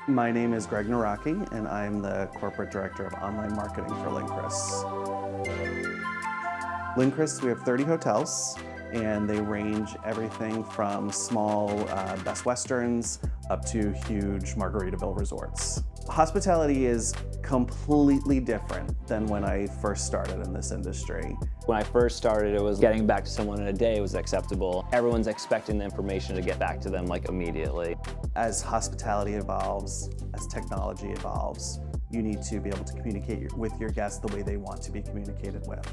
My name is Greg Naraki, and I'm the Corporate Director of Online Marketing for Linkris. Linkris, we have 30 hotels, and they range everything from small Best Westerns up to huge Margaritaville resorts. Hospitality is completely different than when I first started in this industry. When I first started, it was getting back to someone in a day was acceptable. Everyone's expecting the information to get back to them like immediately. As hospitality evolves, as technology evolves, you need to be able to communicate with your guests the way they want to be communicated with.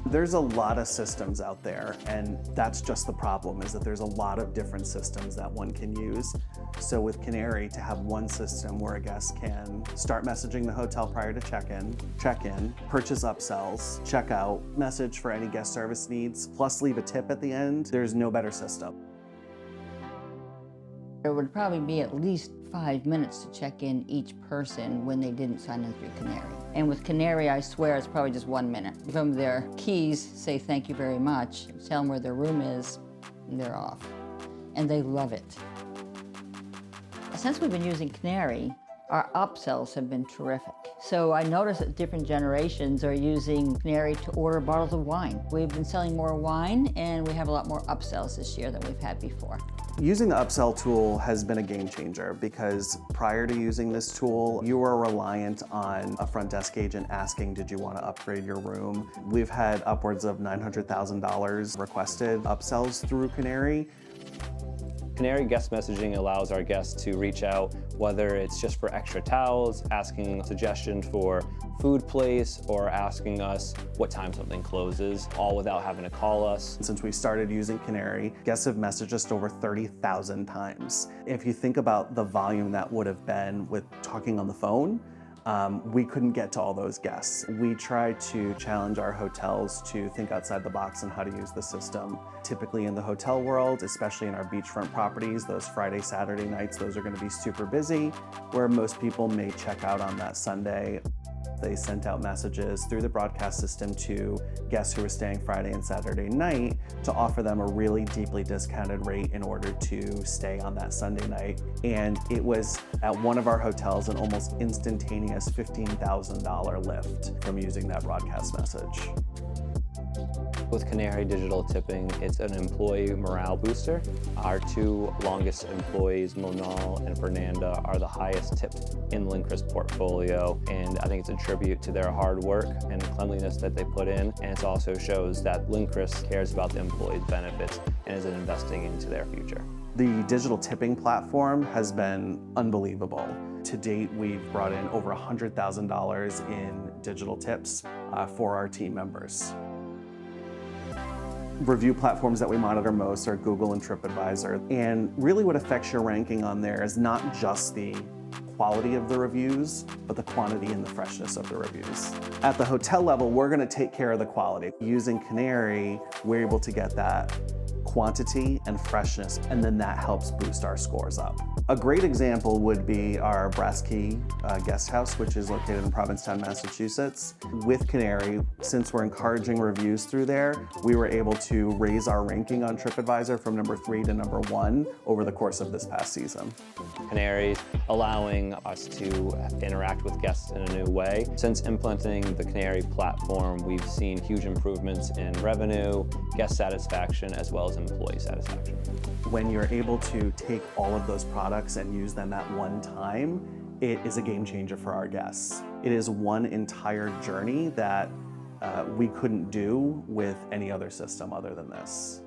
There's a lot of systems out there, and that's just the problem, is that there's a lot of different systems that one can use. So with Canary, to have one system where a guest can start messaging the hotel prior to check-in, purchase upsells, check out, message for any guest service needs, plus leave a tip at the end, there's no better system. There would probably be at least 5 minutes to check in each person when they didn't sign in through Canary. And with Canary, I swear it's probably just 1 minute. Give them their keys, say thank you very much, tell them where their room is, and they're off. And they love it. Since we've been using Canary, our upsells have been terrific. So I noticed that different generations are using Canary to order bottles of wine. We've been selling more wine, and we have a lot more upsells this year than we've had before. Using the upsell tool has been a game changer because prior to using this tool, you were reliant on a front desk agent asking, did you want to upgrade your room? We've had upwards of $900,000 requested upsells through Canary. Canary guest messaging allows our guests to reach out, whether it's just for extra towels, asking suggestions for food place, or asking us what time something closes, all without having to call us. Since we started using Canary, guests have messaged us over 30,000 times. If you think about the volume that would have been with talking on the phone, we couldn't get to all those guests. We try to challenge our hotels to think outside the box on how to use the system. Typically in the hotel world, especially in our beachfront properties, those Friday, Saturday nights, those are going to be super busy, where most people may check out on that Sunday. They sent out messages through the broadcast system to guests who were staying Friday and Saturday night to offer them a really deeply discounted rate in order to stay on that Sunday night. And it was at one of our hotels an almost instantaneous $15,000 lift from using that broadcast message. With Canary Digital Tipping, it's an employee morale booster. Our two longest employees, Monal and Fernanda, are the highest tipped in Linkris portfolio, and I think it's a tribute to their hard work and cleanliness that they put in, and it also shows that Linkris cares about the employees' benefits and is investing into their future. The digital tipping platform has been unbelievable. To date, we've brought in over $100,000 in digital tips for our team members. Review platforms that we monitor most are Google and TripAdvisor. And really what affects your ranking on there is not just the quality of the reviews, but the quantity and the freshness of the reviews. At the hotel level, we're gonna take care of the quality. Using Canary, we're able to get that quantity and freshness, and then that helps boost our scores up. A great example would be our Brass Key guest house, which is located in Provincetown, Massachusetts. With Canary, since we're encouraging reviews through there, we were able to raise our ranking on TripAdvisor from number 3 to number 1 over the course of this past season. Canary allowing us to interact with guests in a new way. Since implementing the Canary platform, we've seen huge improvements in revenue, guest satisfaction, as well as employee satisfaction. When you're able to take all of those products and use them at one time, it is a game changer for our guests. It is one entire journey that we couldn't do with any other system other than this.